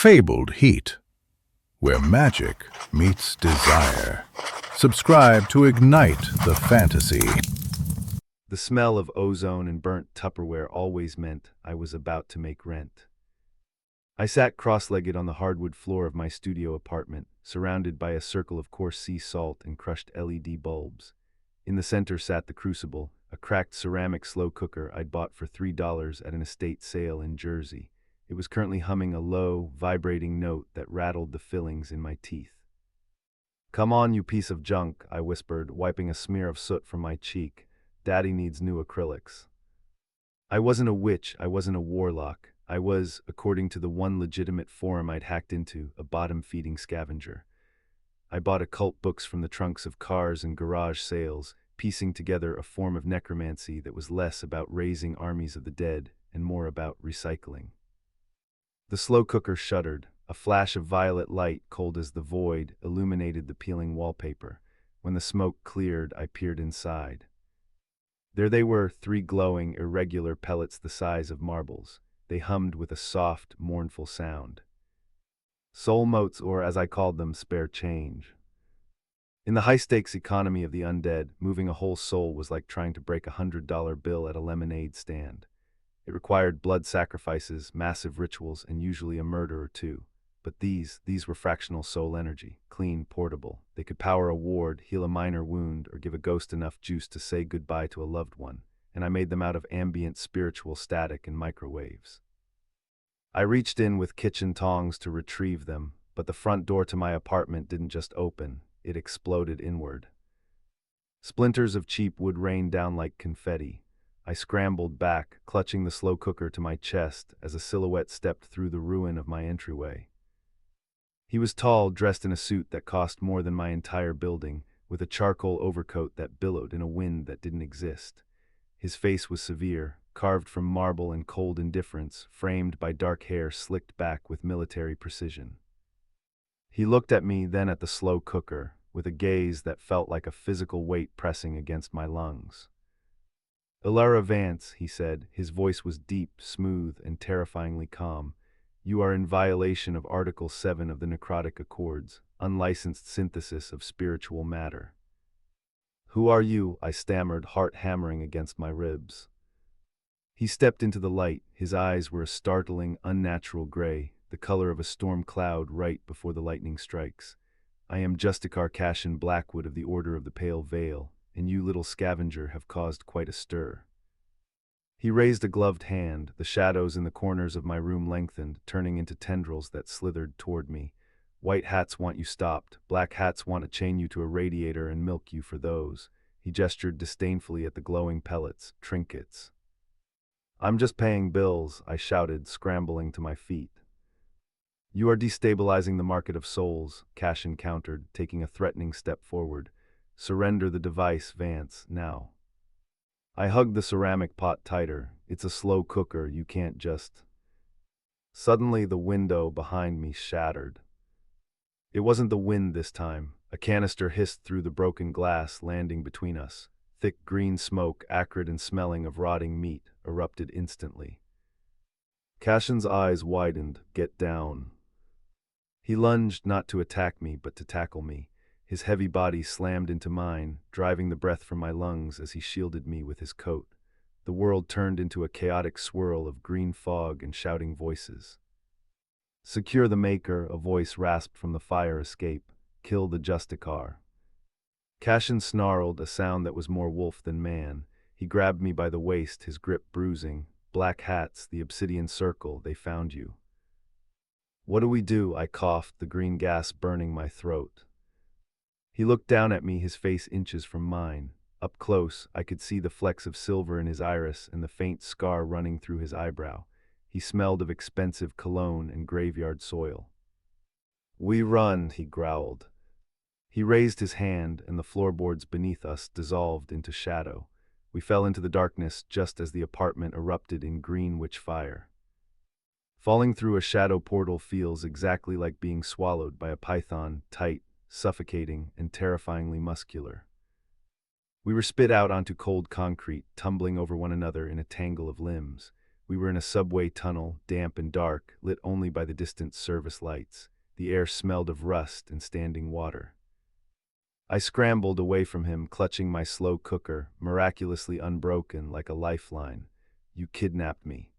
fabled heat, where magic meets desire. Subscribe to ignite the fantasy. The smell of ozone and burnt Tupperware always meant I was about to make rent. I sat cross-legged on the hardwood floor of my studio apartment, surrounded by a circle of coarse sea salt and crushed LED bulbs. In the center sat the crucible, a cracked ceramic slow cooker I'd bought for $3 at an estate sale in Jersey. It was currently humming a low, vibrating note that rattled the fillings in my teeth. "Come on, you piece of junk," I whispered, wiping a smear of soot from my cheek. "Daddy needs new acrylics." I wasn't a witch, I wasn't a warlock. I was, according to the one legitimate forum I'd hacked into, a bottom-feeding scavenger. I bought occult books from the trunks of cars and garage sales, piecing together a form of necromancy that was less about raising armies of the dead and more about recycling. The slow cooker shuddered. A flash of violet light, cold as the void, illuminated the peeling wallpaper. When the smoke cleared, I peered inside. There they were, 3 glowing, irregular pellets the size of marbles. They hummed with a soft, mournful sound. Soul-motes, or as I called them, spare change. In the high-stakes economy of the undead, moving a whole soul was like trying to break a $100 bill at a lemonade stand. It required blood sacrifices, massive rituals, and usually a murder or two. But these were fractional soul energy, clean, portable. They could power a ward, heal a minor wound, or give a ghost enough juice to say goodbye to a loved one, and I made them out of ambient spiritual static and microwaves. I reached in with kitchen tongs to retrieve them, but the front door to my apartment didn't just open, it exploded inward. Splinters of cheap wood rained down like confetti. I scrambled back, clutching the slow cooker to my chest as a silhouette stepped through the ruin of my entryway. He was tall, dressed in a suit that cost more than my entire building, with a charcoal overcoat that billowed in a wind that didn't exist. His face was severe, carved from marble and cold indifference, framed by dark hair slicked back with military precision. He looked at me, then at the slow cooker, with a gaze that felt like a physical weight pressing against my lungs. "Elara Vance," he said, his voice was deep, smooth, and terrifyingly calm. "You are in violation of Article 7 of the Necrotic Accords, unlicensed synthesis of spiritual matter." "Who are you?" I stammered, heart hammering against my ribs. He stepped into the light. His eyes were a startling, unnatural gray, the color of a storm cloud right before the lightning strikes. "I am Justicar Cassian Blackwood of the Order of the Pale Veil, and you, little scavenger, have caused quite a stir." He raised a gloved hand. The shadows in the corners of my room lengthened, turning into tendrils that slithered toward me. "White hats want you stopped. Black hats want to chain you to a radiator and milk you for those." He gestured disdainfully at the glowing pellets, trinkets. "I'm just paying bills," I shouted, scrambling to my feet. "You are destabilizing the market of souls," Cassian countered, taking a threatening step forward. "Surrender the device, Vance, now." I hugged the ceramic pot tighter. "It's a slow cooker, you can't just—" Suddenly the window behind me shattered. It wasn't the wind this time. A canister hissed through the broken glass, landing between us. Thick green smoke, acrid and smelling of rotting meat, erupted instantly. Cassian's eyes widened. "Get down." He lunged, not to attack me, but to tackle me. His heavy body slammed into mine, driving the breath from my lungs as he shielded me with his coat. The world turned into a chaotic swirl of green fog and shouting voices. "Secure the maker," a voice rasped from the fire escape. "Kill the Justicar." Cassian snarled, a sound that was more wolf than man. He grabbed me by the waist, his grip bruising. "Black hats, the obsidian circle, they found you." "What do we do?" I coughed, the green gas burning my throat. He looked down at me, his face inches from mine. Up close, I could see the flecks of silver in his iris and the faint scar running through his eyebrow. He smelled of expensive cologne and graveyard soil. "We run," he growled. He raised his hand, and the floorboards beneath us dissolved into shadow. We fell into the darkness just as the apartment erupted in green witch fire. Falling through a shadow portal feels exactly like being swallowed by a python, tight, suffocating, and terrifyingly muscular. We were spit out onto cold concrete, tumbling over one another in a tangle of limbs. We were in a subway tunnel, damp and dark, lit only by the distant service lights. The air smelled of rust and standing water. I scrambled away from him, clutching my slow cooker, miraculously unbroken like a lifeline. You kidnapped me.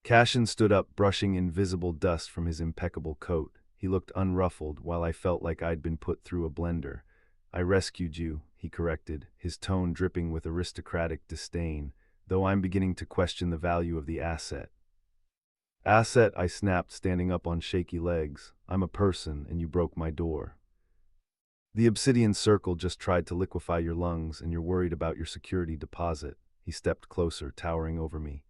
Cassian stood up, brushing invisible dust from his impeccable coat. He looked unruffled, while I felt like I'd been put through a blender. I rescued you, he corrected, his tone dripping with aristocratic disdain, though I'm beginning to question the value of the asset. Asset, I snapped, standing up on shaky legs. I'm a person, and you broke my door. The obsidian circle just tried to liquefy your lungs, and you're worried about your security deposit. He stepped closer, towering over me.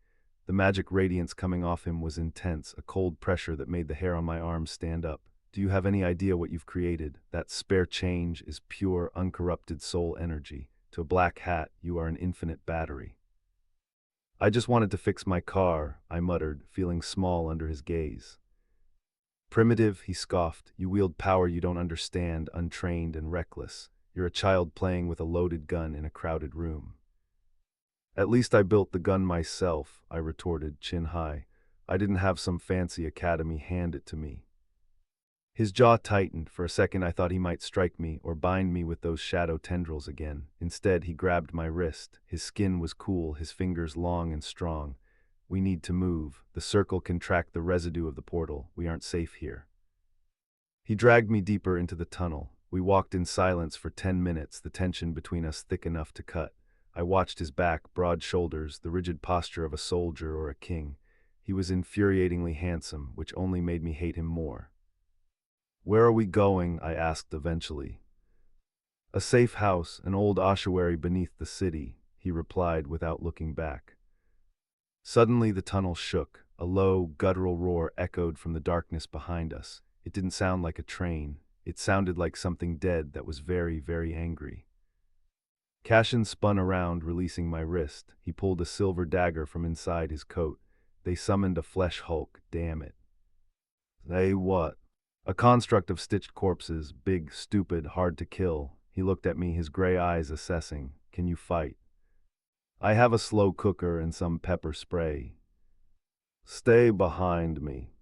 The magic radiance coming off him was intense, a cold pressure that made the hair on my arms stand up. Do you have any idea what you've created? That spare change is pure, uncorrupted soul energy. To a black hat, you are an infinite battery. I just wanted to fix my car, I muttered, feeling small under his gaze. Primitive, he scoffed. You wield power you don't understand, untrained and reckless. You're a child playing with a loaded gun in a crowded room. At least I built the gun myself, I retorted, chin high. I didn't have some fancy academy hand it to me. His jaw tightened. For a second I thought he might strike me or bind me with those shadow tendrils again. Instead, he grabbed my wrist. His skin was cool, his fingers long and strong. We need to move. The circle can track the residue of the portal. We aren't safe here. He dragged me deeper into the tunnel. We walked in silence for 10 minutes, the tension between us thick enough to cut. I watched his back, broad shoulders, the rigid posture of a soldier or a king. He was infuriatingly handsome, which only made me hate him more. Where are we going? I asked eventually. A safe house, an old ossuary beneath the city, he replied without looking back. Suddenly the tunnel shook. A low, guttural roar echoed from the darkness behind us. It didn't sound like a train. It sounded like something dead that was very, very angry. Cassian spun around, releasing my wrist. He pulled a silver dagger from inside his coat. They summoned a flesh hulk, damn it. They what? A construct of stitched corpses, big, stupid, hard to kill. He looked at me, his gray eyes assessing. Can you fight? I have a slow cooker and some pepper spray. Stay behind me.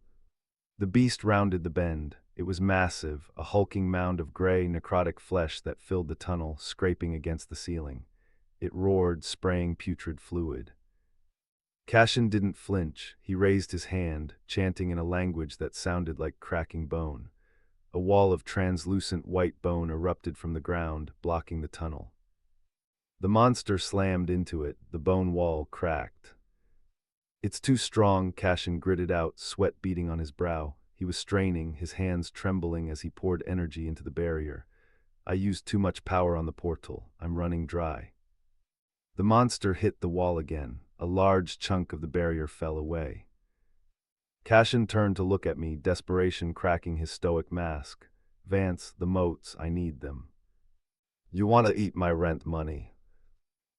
The beast rounded the bend. It was massive, a hulking mound of gray, necrotic flesh that filled the tunnel, scraping against the ceiling. It roared, spraying putrid fluid. Cassian didn't flinch. He raised his hand, chanting in a language that sounded like cracking bone. A wall of translucent white bone erupted from the ground, blocking the tunnel. The monster slammed into it. The bone wall cracked. It's too strong, Cassian gritted out, sweat beading on his brow. He was straining, his hands trembling as he poured energy into the barrier. I used too much power on the portal. I'm running dry. The monster hit the wall again. A large chunk of the barrier fell away. Cassian turned to look at me, desperation cracking his stoic mask. Vance, the motes, I need them. You want to eat my rent money.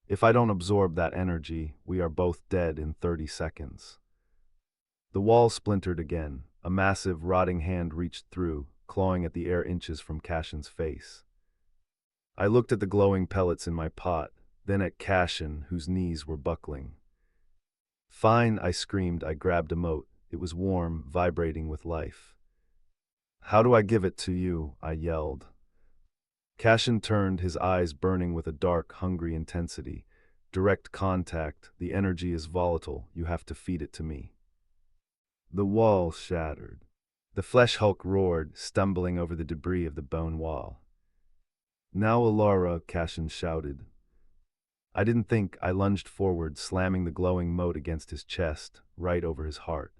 If I don't absorb that energy, we are both dead in 30 seconds. The wall splintered again. A massive, rotting hand reached through, clawing at the air inches from Cassian's face. I looked at the glowing pellets in my pot, then at Cassian, whose knees were buckling. Fine, I screamed. I grabbed a mote. It was warm, vibrating with life. How do I give it to you? I yelled. Cassian turned, his eyes burning with a dark, hungry intensity. Direct contact. The energy is volatile. You have to feed it to me. The wall shattered. The flesh hulk roared, stumbling over the debris of the bone wall. Now Elara, Cassian shouted. I didn't think. I lunged forward, slamming the glowing mote against his chest, right over his heart.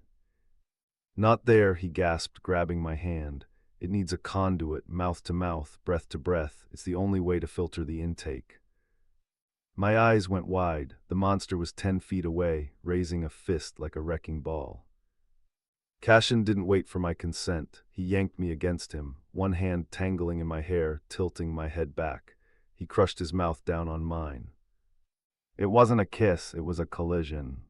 Not there, he gasped, grabbing my hand. It needs a conduit, mouth to mouth, breath to breath. It's the only way to filter the intake. My eyes went wide. The monster was 10 feet away, raising a fist like a wrecking ball. Cassian didn't wait for my consent. He yanked me against him, one hand tangling in my hair, tilting my head back. He crushed his mouth down on mine. It wasn't a kiss, it was a collision.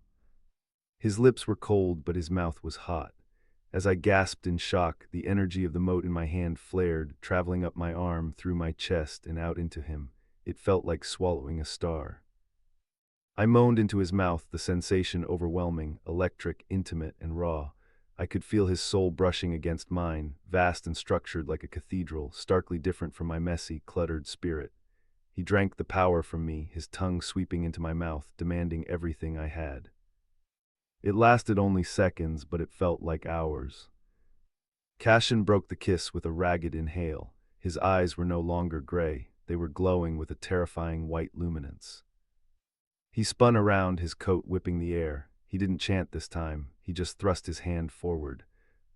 His lips were cold, but his mouth was hot. As I gasped in shock, the energy of the mote in my hand flared, traveling up my arm, through my chest, and out into him. It felt like swallowing a star. I moaned into his mouth, the sensation overwhelming, electric, intimate, and raw. I could feel his soul brushing against mine, vast and structured like a cathedral, starkly different from my messy, cluttered spirit. He drank the power from me, his tongue sweeping into my mouth, demanding everything I had. It lasted only seconds, but it felt like hours. Cassian broke the kiss with a ragged inhale. His eyes were no longer gray, they were glowing with a terrifying white luminance. He spun around, his coat whipping the air. He didn't chant this time, he just thrust his hand forward.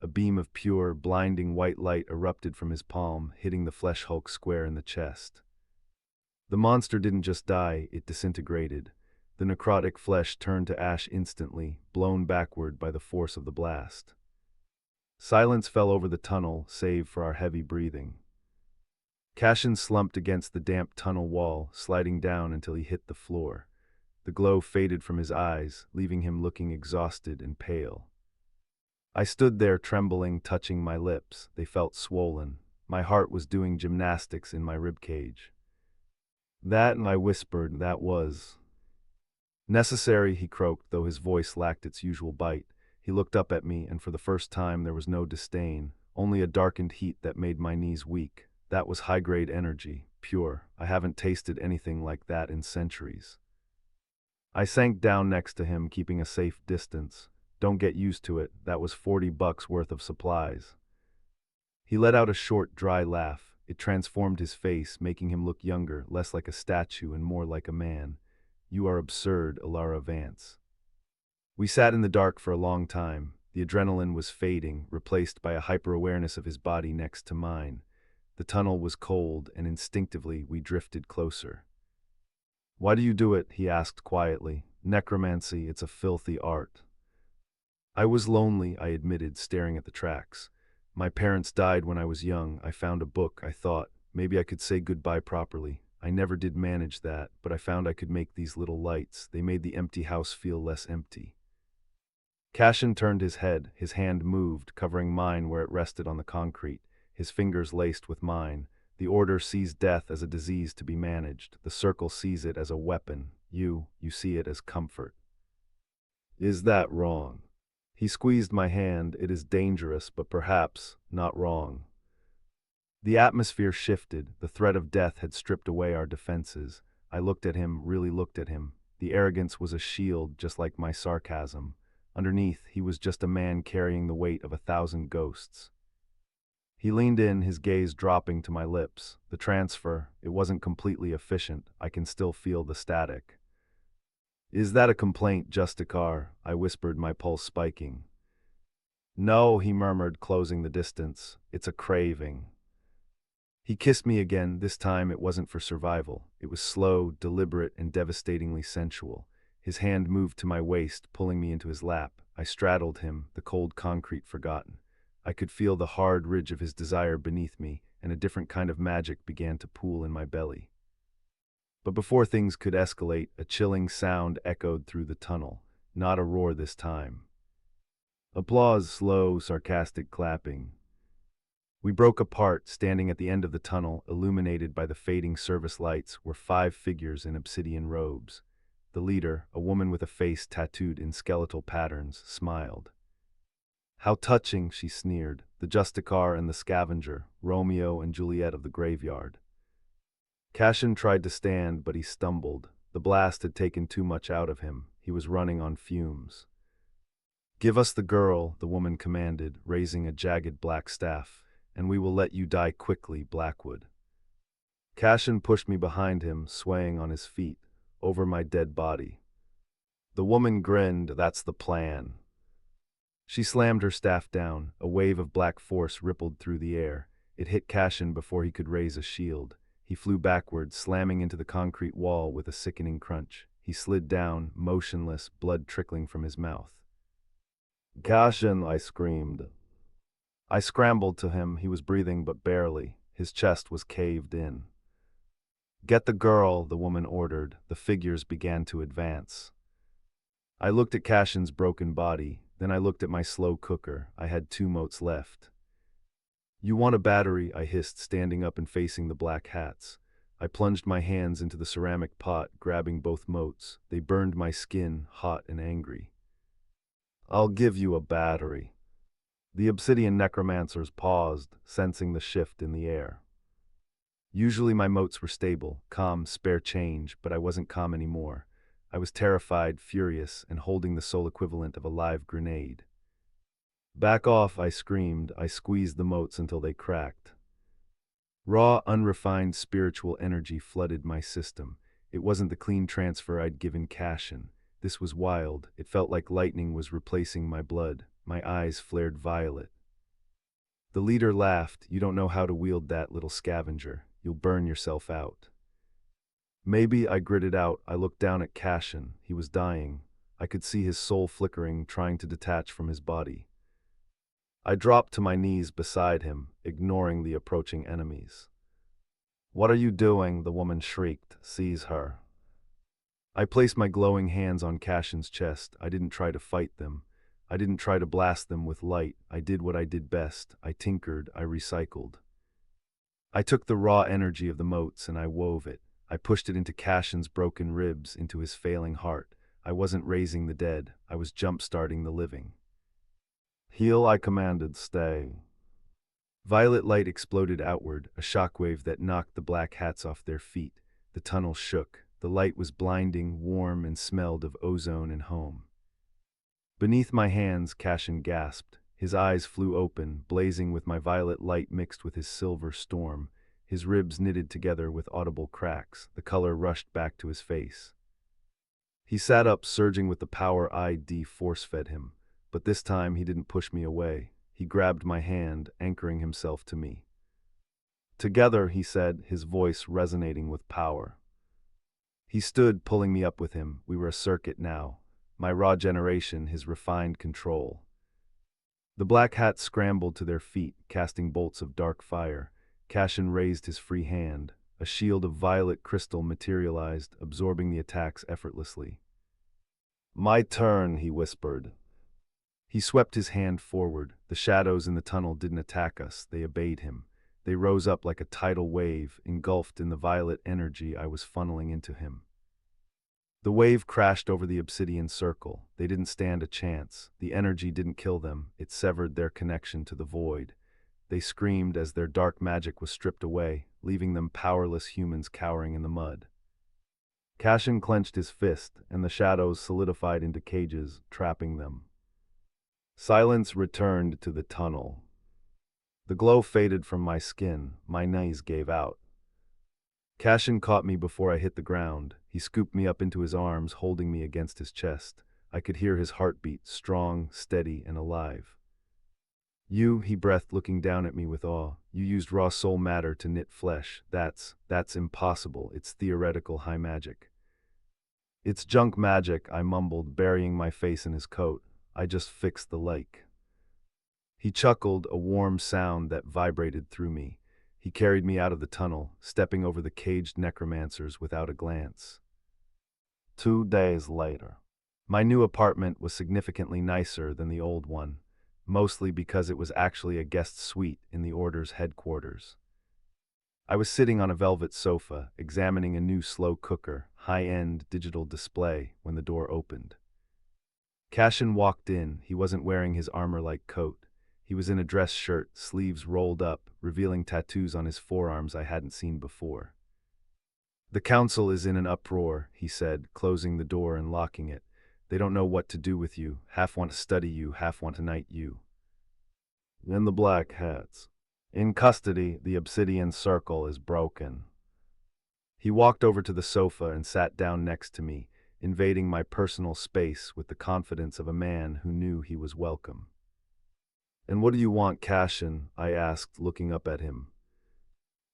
A beam of pure, blinding white light erupted from his palm, hitting the flesh Hulk square in the chest. The monster didn't just die, it disintegrated. The necrotic flesh turned to ash instantly, blown backward by the force of the blast. Silence fell over the tunnel, save for our heavy breathing. Cassian slumped against the damp tunnel wall, sliding down until he hit the floor. The glow faded from his eyes, leaving him looking exhausted and pale. I stood there trembling, touching my lips. They felt swollen. My heart was doing gymnastics in my ribcage. That, and I whispered, that was necessary, he croaked, though his voice lacked its usual bite. He looked up at me, and for the first time there was no disdain, only a darkened heat that made my knees weak. That was high-grade energy, pure. I haven't tasted anything like that in centuries. I sank down next to him, keeping a safe distance. Don't get used to it, that was $40 worth of supplies. He let out a short, dry laugh. It transformed his face, making him look younger, less like a statue and more like a man. You are absurd, Elara Vance. We sat in the dark for a long time. The adrenaline was fading, replaced by a hyper-awareness of his body next to mine. The tunnel was cold, and instinctively we drifted closer. Why do you do it? He asked quietly. Necromancy, it's a filthy art. I was lonely, I admitted, staring at the tracks. My parents died when I was young. I found a book, I thought. Maybe I could say goodbye properly. I never did manage that, but I found I could make these little lights. They made the empty house feel less empty. Cassian turned his head. His hand moved, covering mine where it rested on the concrete, his fingers laced with mine. The Order sees death as a disease to be managed. The Circle sees it as a weapon. You see it as comfort. Is that wrong? He squeezed my hand. It is dangerous, but perhaps not wrong. The atmosphere shifted. The threat of death had stripped away our defenses. I looked at him, really looked at him. The arrogance was a shield, just like my sarcasm. Underneath, he was just a man carrying the weight of 1,000 ghosts. He leaned in, his gaze dropping to my lips. The transfer, it wasn't completely efficient. I can still feel the static. Is that a complaint, Justicar? I whispered, my pulse spiking. No, he murmured, closing the distance. It's a craving. He kissed me again. This time it wasn't for survival. It was slow, deliberate, and devastatingly sensual. His hand moved to my waist, pulling me into his lap. I straddled him, the cold concrete forgotten. I could feel the hard ridge of his desire beneath me, and a different kind of magic began to pool in my belly. But before things could escalate, a chilling sound echoed through the tunnel. Not a roar this time. Applause, slow, sarcastic clapping. We broke apart. Standing at the end of the tunnel, illuminated by the fading service lights, were 5 figures in obsidian robes. The leader, a woman with a face tattooed in skeletal patterns, smiled. How touching, she sneered. The Justicar and the scavenger, Romeo and Juliet of the graveyard. Cassian tried to stand, but he stumbled. The blast had taken too much out of him. He was running on fumes. Give us the girl, the woman commanded, raising a jagged black staff, and we will let you die quickly, Blackwood. Cassian pushed me behind him, swaying on his feet, over my dead body. The woman grinned. That's the plan. She slammed her staff down. A wave of black force rippled through the air. It hit Cassian before he could raise a shield. He flew backward, slamming into the concrete wall with a sickening crunch. He slid down, motionless, blood trickling from his mouth. Cassian, I screamed. I scrambled to him. He was breathing, but barely. His chest was caved in. Get the girl, the woman ordered. The figures began to advance. I looked at Cassian's broken body. Then I looked at my slow cooker. I had 2 motes left. You want a battery? I hissed, standing up and facing the black hats. I plunged my hands into the ceramic pot, grabbing both motes. They burned my skin, hot and angry. I'll give you a battery. The obsidian necromancers paused, sensing the shift in the air. Usually my motes were stable, calm, spare change, but I wasn't calm anymore. I was terrified, furious, and holding the soul equivalent of a live grenade. Back off, I screamed. I squeezed the motes until they cracked. Raw, unrefined spiritual energy flooded my system. It wasn't the clean transfer I'd given Cassian. This was wild. It felt like lightning was replacing my blood. My eyes flared violet. The leader laughed. You don't know how to wield that, little scavenger. You'll burn yourself out. Maybe, I gritted out. I looked down at Cassian. He was dying. I could see his soul flickering, trying to detach from his body. I dropped to my knees beside him, ignoring the approaching enemies. What are you doing? The woman shrieked. Seize her. I placed my glowing hands on Cassian's chest. I didn't try to fight them. I didn't try to blast them with light. I did what I did best. I tinkered. I recycled. I took the raw energy of the motes and I wove it. I pushed it into Cassian's broken ribs, into his failing heart. I wasn't raising the dead. I was jump-starting the living. Heal, I commanded. Stay. Violet light exploded outward, a shockwave that knocked the black hats off their feet. The tunnel shook. The light was blinding, warm, and smelled of ozone and home. Beneath my hands, Cassian gasped. His eyes flew open, blazing with my violet light mixed with his silver storm. His ribs knitted together with audible cracks. The color rushed back to his face. He sat up, surging with the power ID force-fed him. But this time he didn't push me away. He grabbed my hand, anchoring himself to me. Together, he said, his voice resonating with power. He stood, pulling me up with him. We were a circuit now. My raw generation, his refined control. The black hats scrambled to their feet, casting bolts of dark fire. Cassian raised his free hand. A shield of violet crystal materialized, absorbing the attacks effortlessly. My turn, he whispered. He swept his hand forward. The shadows in the tunnel didn't attack us. They obeyed him. They rose up like a tidal wave, engulfed in the violet energy I was funneling into him. The wave crashed over the obsidian circle. They didn't stand a chance. The energy didn't kill them. It severed their connection to the void. They screamed as their dark magic was stripped away, leaving them powerless humans cowering in the mud. Cassian clenched his fist, and the shadows solidified into cages, trapping them. Silence returned to the tunnel. The glow faded from my skin. My knees gave out. Cassian caught me before I hit the ground. He scooped me up into his arms, holding me against his chest. I could hear his heartbeat, strong, steady, and alive. You, he breathed, looking down at me with awe. You used raw soul matter to knit flesh. That's impossible. It's theoretical high magic. It's junk magic, I mumbled, burying my face in his coat. I just fixed the lake. He chuckled, a warm sound that vibrated through me. He carried me out of the tunnel, stepping over the caged necromancers without a glance. 2 days later. My new apartment was significantly nicer than the old one, mostly because it was actually a guest suite in the Order's headquarters. I was sitting on a velvet sofa, examining a new slow cooker, high-end digital display, when the door opened. Cassian walked in. He wasn't wearing his armor-like coat. He was in a dress shirt, sleeves rolled up, revealing tattoos on his forearms I hadn't seen before. The council is in an uproar, he said, closing the door and locking it. They don't know what to do with you. Half want to study you, half want to knight you. And the black hats. In custody, the obsidian circle is broken. He walked over to the sofa and sat down next to me, invading my personal space with the confidence of a man who knew he was welcome. And what do you want, Cassian? I asked, looking up at him.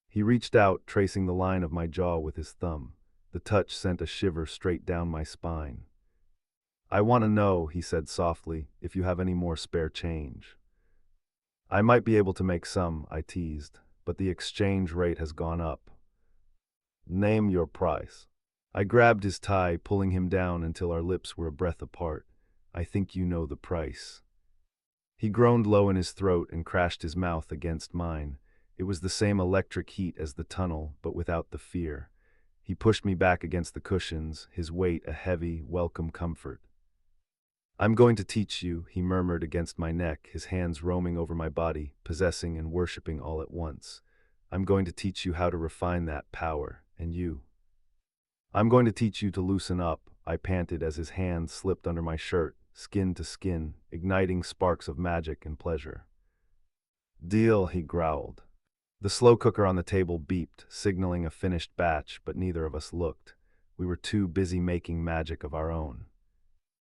He reached out, tracing the line of my jaw with his thumb. The touch sent a shiver straight down my spine. I want to know, he said softly, if you have any more spare change. I might be able to make some, I teased, but the exchange rate has gone up. Name your price. I grabbed his tie, pulling him down until our lips were a breath apart. I think you know the price. He groaned low in his throat and crashed his mouth against mine. It was the same electric heat as the tunnel, but without the fear. He pushed me back against the cushions, his weight a heavy, welcome comfort. I'm going to teach you, he murmured against my neck, his hands roaming over my body, possessing and worshipping all at once. I'm going to teach you how to refine that power, and you. I'm going to teach you to loosen up, I panted as his hand slipped under my shirt, skin to skin, igniting sparks of magic and pleasure. Deal, he growled. The slow cooker on the table beeped, signaling a finished batch, but neither of us looked. We were too busy making magic of our own.